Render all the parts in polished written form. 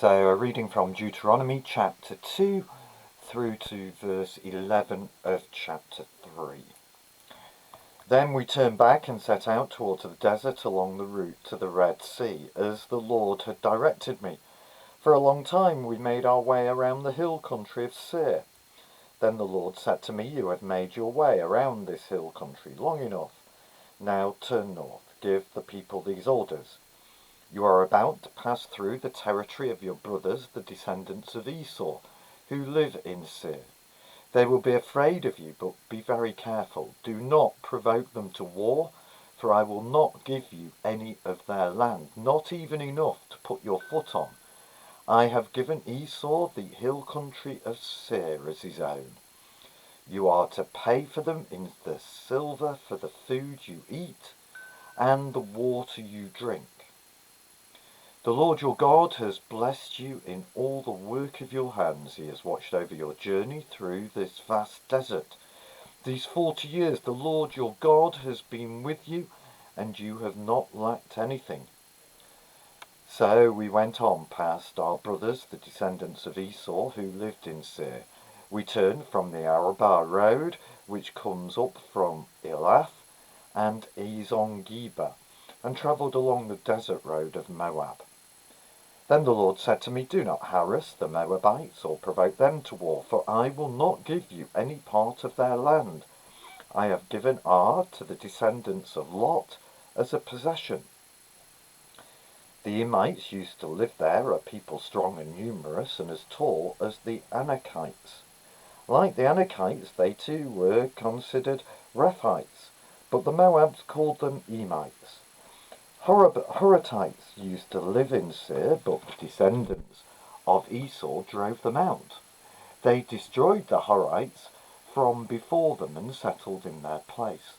So a reading from Deuteronomy chapter 2 through to verse 11 of chapter 3. Then we turned back and set out towards the desert along the route to the Red Sea, as the Lord had directed me. For a long time we made our way around the hill country of Seir. Then the Lord said to me, "You have made your way around this hill country long enough. Now turn north. Give the people these orders. You are about to pass through the territory of your brothers, the descendants of Esau, who live in Seir. They will be afraid of you, but be very careful. Do not provoke them to war, for I will not give you any of their land, not even enough to put your foot on. I have given Esau the hill country of Seir as his own. You are to pay for them in the silver for the food you eat and the water you drink. The Lord your God has blessed you in all the work of your hands. He has watched over your journey through this vast desert. These 40 years the Lord your God has been with you, and you have not lacked anything." So we went on past our brothers, the descendants of Esau, who lived in Seir. We turned from the Arabah road, which comes up from Elath and Ezon-Geber, and travelled along the desert road of Moab. Then the Lord said to me, "Do not harass the Moabites or provoke them to war, for I will not give you any part of their land. I have given Ar to the descendants of Lot as a possession." The Emites used to live there, a people strong and numerous and as tall as the Anakites. Like the Anakites, they too were considered Rephites, but the Moabs called them Emites. Huratites used to live in Seir, but the descendants of Esau drove them out. They destroyed the Horites from before them and settled in their place,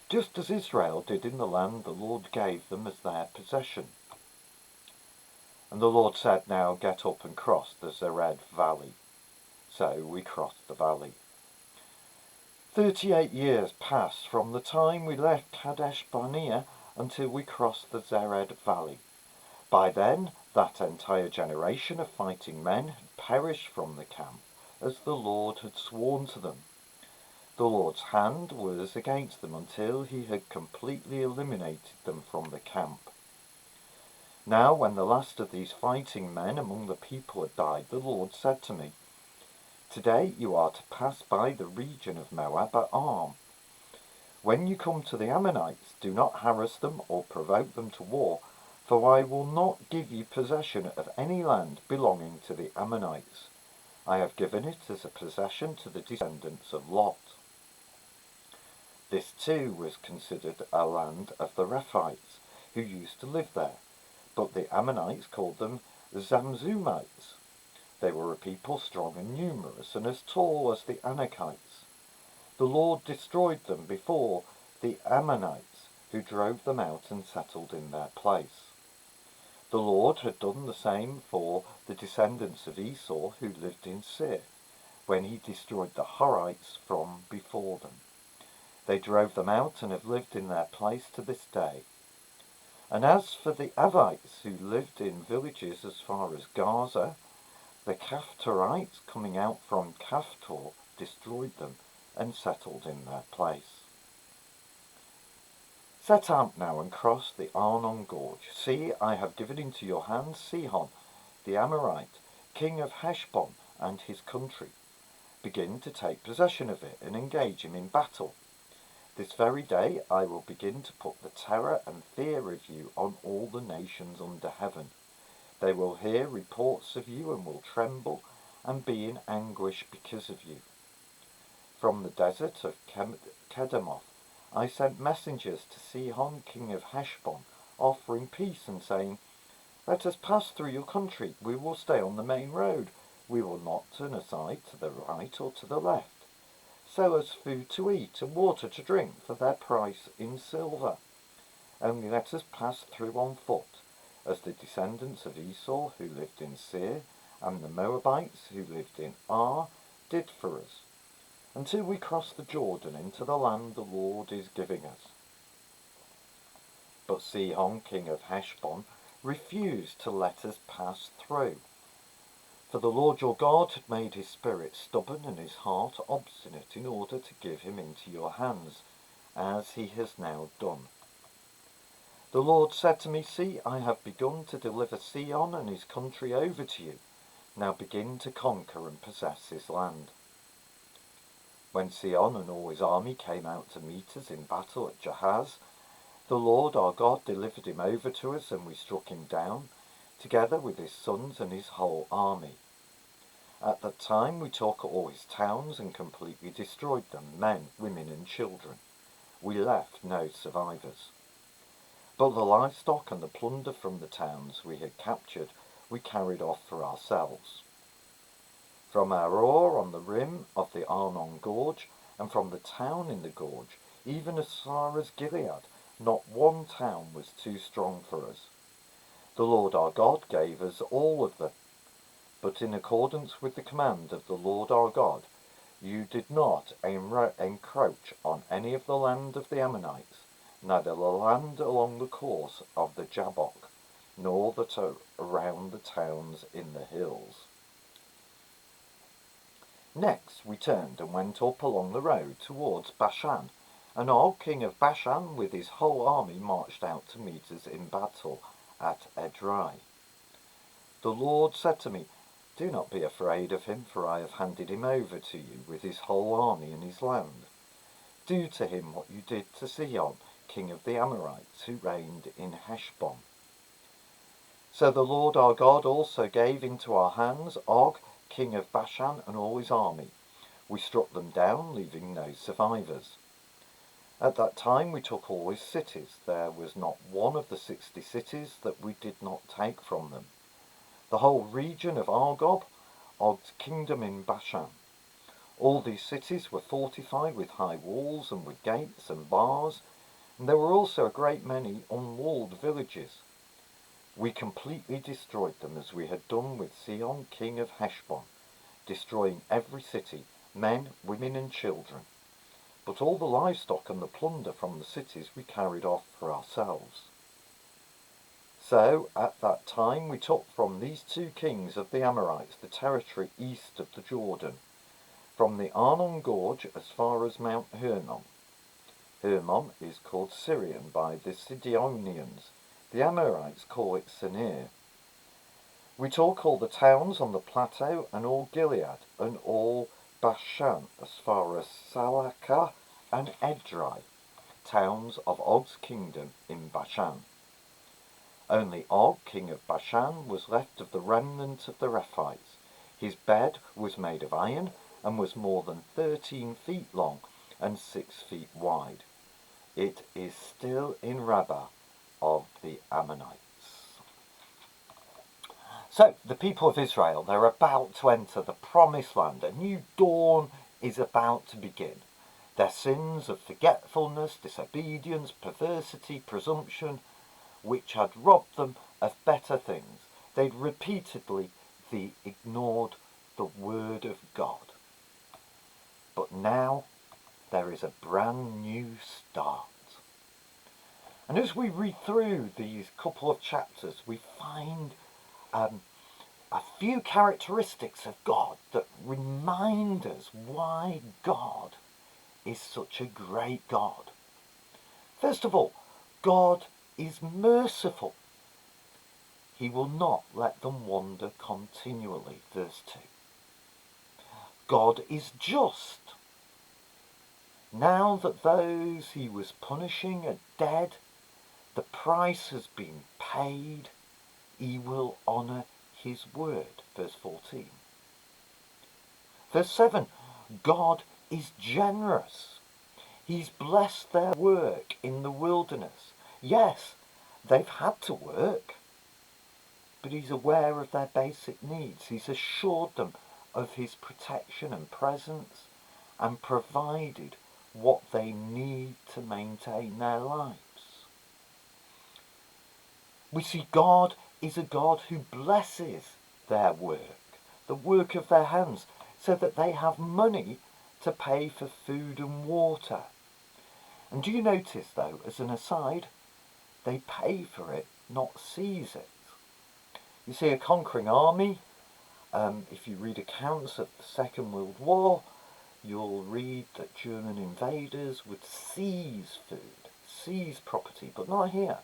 just as Israel did in the land the Lord gave them as their possession. And the Lord said, "Now get up and cross the Zered valley." So we crossed the valley. 38 years passed from the time we left Kadesh Barnea until we crossed the Zered valley. By then, that entire generation of fighting men had perished from the camp, as the Lord had sworn to them. The Lord's hand was against them until he had completely eliminated them from the camp. Now, when the last of these fighting men among the people had died, the Lord said to me, "Today you are to pass by the region of Moab at Arm. When you come to the Ammonites, do not harass them or provoke them to war, for I will not give you possession of any land belonging to the Ammonites. I have given it as a possession to the descendants of Lot." This too was considered a land of the Rephites, who used to live there, but the Ammonites called them Zamzumites. They were a people strong and numerous and as tall as the Anakites. The Lord destroyed them before the Ammonites, who drove them out and settled in their place. The Lord had done the same for the descendants of Esau who lived in Seir, when he destroyed the Horites from before them. They drove them out and have lived in their place to this day. And as for the Avites who lived in villages as far as Gaza, the Caphtorites coming out from Caphtor destroyed them and settled in their place. Set out now and cross the Arnon Gorge. See, I have given into your hands Sihon, the Amorite, king of Heshbon, and his country. Begin to take possession of it and engage him in battle. This very day I will begin to put the terror and fear of you on all the nations under heaven. They will hear reports of you and will tremble and be in anguish because of you. From the desert of Kedemoth I sent messengers to Sihon, king of Heshbon, offering peace and saying, "Let us pass through your country. We will stay on the main road. We will not turn aside to the right or to the left. Sell us food to eat and water to drink for their price in silver. Only let us pass through on foot, as the descendants of Esau who lived in Seir and the Moabites who lived in Ar did for us, until we cross the Jordan into the land the Lord is giving us." But Sihon, king of Heshbon, refused to let us pass through. For the Lord your God had made his spirit stubborn and his heart obstinate in order to give him into your hands, as he has now done. The Lord said to me, See, I have begun to deliver Sihon and his country over to you. Now begin to conquer and possess his land. When Sihon and all his army came out to meet us in battle at Jahaz, the Lord our God delivered him over to us, and we struck him down, together with his sons and his whole army. At that time we took all his towns and completely destroyed them, men, women and children. We left no survivors. But the livestock and the plunder from the towns we had captured we carried off for ourselves. From Aroer on the rim of the Arnon Gorge, and from the town in the gorge, even as far as Gilead, not one town was too strong for us. The Lord our God gave us all of them. But in accordance with the command of the Lord our God, you did not encroach on any of the land of the Ammonites, neither the land along the course of the Jabbok, nor that around the towns in the hills. Next we turned and went up along the road towards Bashan, and Og, king of Bashan, with his whole army marched out to meet us in battle at Edrei. The Lord said to me, Do not be afraid of him, for I have handed him over to you with his whole army and his land. Do to him what you did to Sihon, king of the Amorites, who reigned in Heshbon. So the Lord our God also gave into our hands Og, king of Bashan, and all his army. We struck them down, leaving no survivors. At that time we took all his cities. There was not one of the 60 cities that we did not take from them. The whole region of Argob, Og's kingdom in Bashan. All these cities were fortified with high walls and with gates and bars, and there were also a great many unwalled villages. We completely destroyed them as we had done with Sihon, king of Heshbon, destroying every city, men, women and children. But all the livestock and the plunder from the cities we carried off for ourselves. So at that time we took from these 2 kings of the Amorites the territory east of the Jordan, from the Arnon Gorge as far as Mount Hermon. Hermon is called Syrian by the Sidonians. The Amorites call it Senir. We took all the towns on the plateau and all Gilead and all Bashan as far as Salakah and Edrei, towns of Og's kingdom in Bashan. Only Og, king of Bashan, was left of the remnant of the Rephites. His bed was made of iron and was more than 13 feet long and 6 feet wide. It is still in Rabbah of the Ammonites. So, the people of Israel, they're about to enter the promised land. A new dawn is about to begin. Their sins of forgetfulness, disobedience, perversity, presumption, which had robbed them of better things, they'd repeatedly ignored the word of God. But now there is a brand new start. And as we read through these couple of chapters, we find a few characteristics of God that remind us why God is such a great God. First of all, God is merciful. He will not let them wander continually. Verse 2. God is just. Now that those he was punishing are dead, the price has been paid, he will honour his word. Verse 14. Verse 7. God is generous. He's blessed their work in the wilderness. Yes, they've had to work, but he's aware of their basic needs. He's assured them of his protection and presence and provided what they need to maintain their lives. We see God is a God who blesses their work, the work of their hands, so that they have money to pay for food and water. And do you notice, though, as an aside, they pay for it, not seize it. You see, a conquering army, If you read accounts of the Second World War, you'll read that German invaders would seize food, seize property, but not here.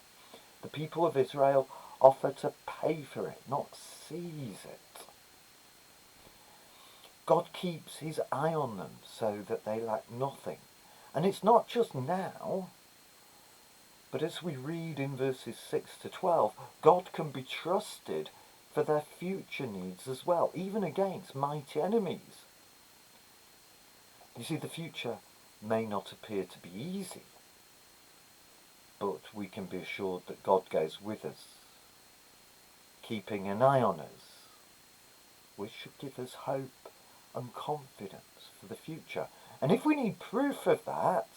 The people of Israel offer to pay for it, not seize it. God keeps his eye on them so that they lack nothing. And it's not just now, but as we read in verses 6 to 12, God can be trusted for their future needs as well, even against mighty enemies. You see, the future may not appear to be easy, but we can be assured that God goes with us, keeping an eye on us, which should give us hope and confidence for the future. And if we need proof of that,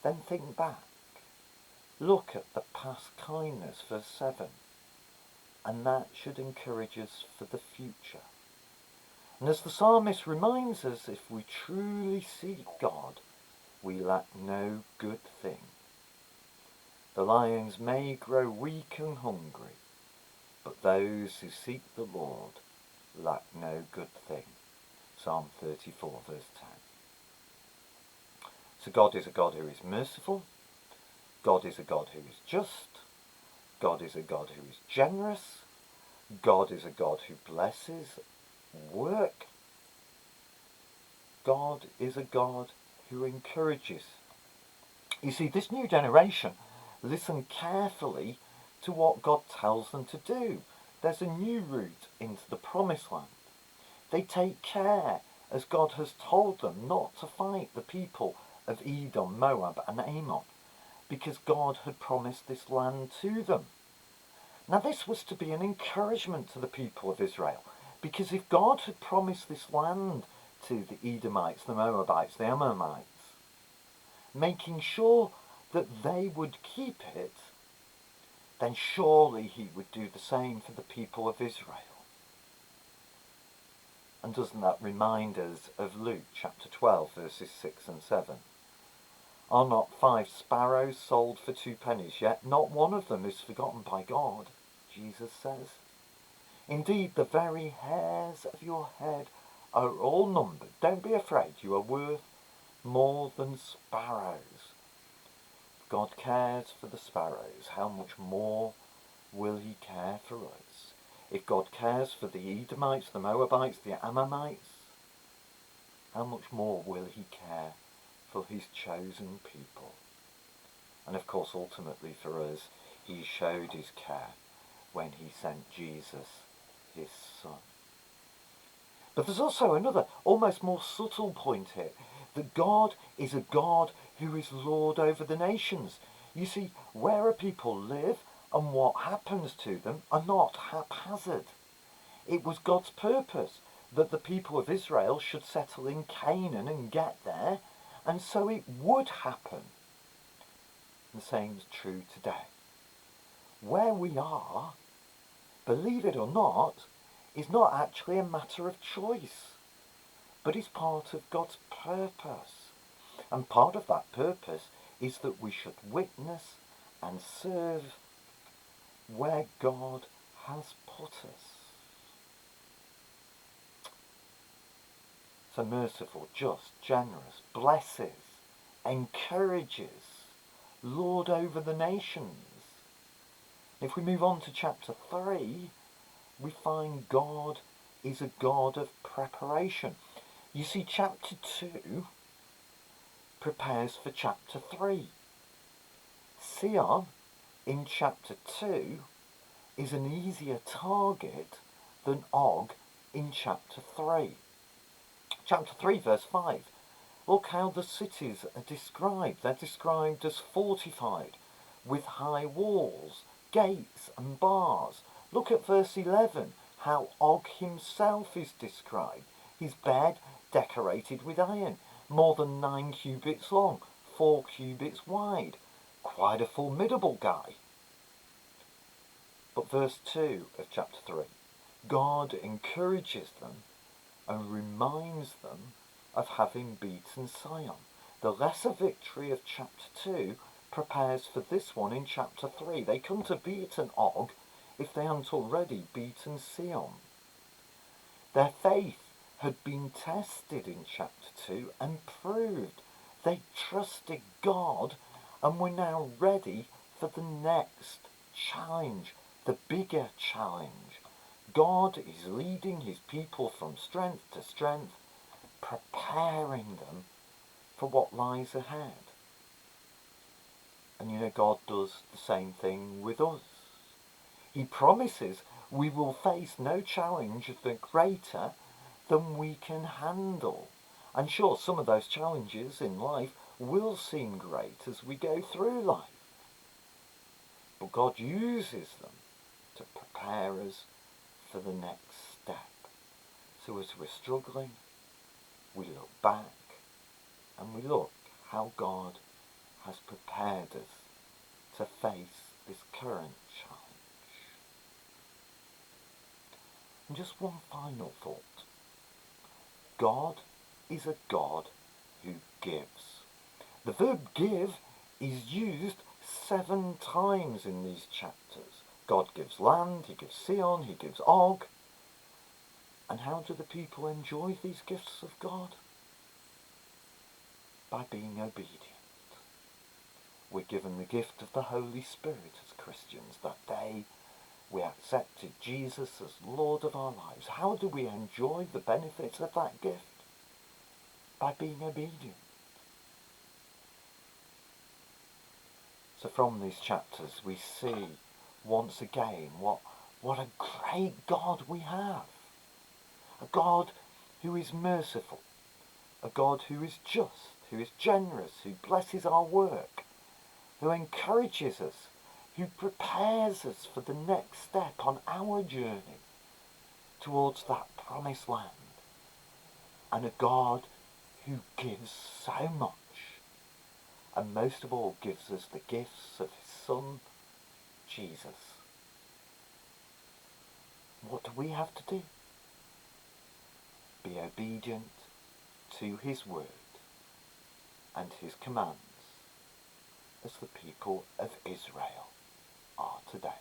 then think back. Look at the past kindness, verse 7, and that should encourage us for the future. And as the psalmist reminds us, if we truly seek God, we lack no good thing. The lions may grow weak and hungry, but those who seek the Lord lack no good thing. Psalm 34, verse 10. So God is a God who is merciful. God is a God who is just. God is a God who is generous. God is a God who blesses work. God is a God who encourages. You see, this new generation listen carefully to what God tells them to do. There's a new route into the promised land. They take care, as God has told them, not to fight the people of Edom, Moab and Ammon, because God had promised this land to them. Now this was to be an encouragement to the people of Israel, because if God had promised this land to the Edomites, the Moabites, the Ammonites, making sure that they would keep it, then surely he would do the same for the people of Israel. And doesn't that remind us of Luke chapter 12, verses 6 and 7? Are not 5 sparrows sold for 2 pennies, yet not one of them is forgotten by God, Jesus says. Indeed, the very hairs of your head are all numbered. Don't be afraid, you are worth more than sparrows. If God cares for the sparrows, how much more will he care for us? If God cares for the Edomites, the Moabites, the Ammonites, how much more will he care for his chosen people? And of course, ultimately for us, he showed his care when he sent Jesus, his son. But there's also another, almost more subtle point here, that God is a God who is Lord over the nations. You see, where a people live and what happens to them are not haphazard. It was God's purpose that the people of Israel should settle in Canaan and get there, and so it would happen. The same is true today. Where we are, believe it or not, is not actually a matter of choice, but is part of God's purpose. And part of that purpose is that we should witness and serve where God has put us. So merciful, just, generous, blesses, encourages, Lord over the nations. If we move on to chapter 3, we find God is a God of preparation. You see, chapter 2 prepares for chapter 3. Sion, in chapter 2, is an easier target than Og in chapter 3. Chapter 3, verse 5. Look how the cities are described. They're described as fortified, with high walls, gates and bars. Look at verse 11, how Og himself is described. His bed decorated with iron, more than 9 cubits long, 4 cubits wide. Quite a formidable guy. But verse 2 of chapter 3, God encourages them and reminds them of having beaten Sion. The lesser victory of chapter 2 prepares for this one in chapter 3. They couldn't have beaten Og if they hadn't already beaten Sion. Their faith had been tested in chapter 2 and proved. They trusted God and were now ready for the next challenge, the bigger challenge. God is leading his people from strength to strength, preparing them for what lies ahead. And you know, God does the same thing with us. He promises we will face no challenge greater than we can handle. And sure, some of those challenges in life will seem great as we go through life. But God uses them to prepare us for the next step. So as we're struggling, we look back and we look how God has prepared us to face this current challenge. And just one final thought. God is a God who gives. The verb give is used 7 times in these chapters. God gives land, he gives Sion, he gives Og. And how do the people enjoy these gifts of God? By being obedient. We're given the gift of the Holy Spirit as Christians. That day we accepted Jesus as Lord of our lives. How do we enjoy the benefits of that gift? By being obedient. So from these chapters we see once again what a great God we have. A God who is merciful, a God who is just, who is generous, who blesses our work, who encourages us, who prepares us for the next step on our journey towards that promised land, and a God who gives so much, and most of all gives us the gifts of his Son, Jesus. What do we have to do? Be obedient to his word and his commands as the people of Israel are today.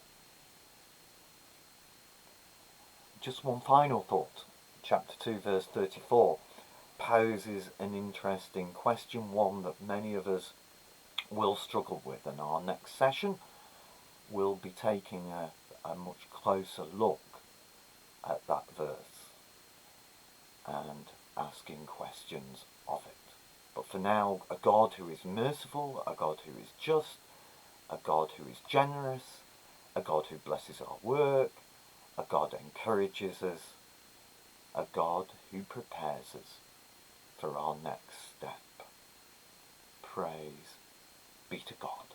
Just one final thought. Chapter 2 verse 34 poses an interesting question, one that many of us will struggle with, and our next session will be taking a much closer look at that verse and asking questions of it. But for now, a God who is merciful, a God who is just, a God who is generous, a God who blesses our work, a God who encourages us, a God who prepares us for our next step. Praise be to God.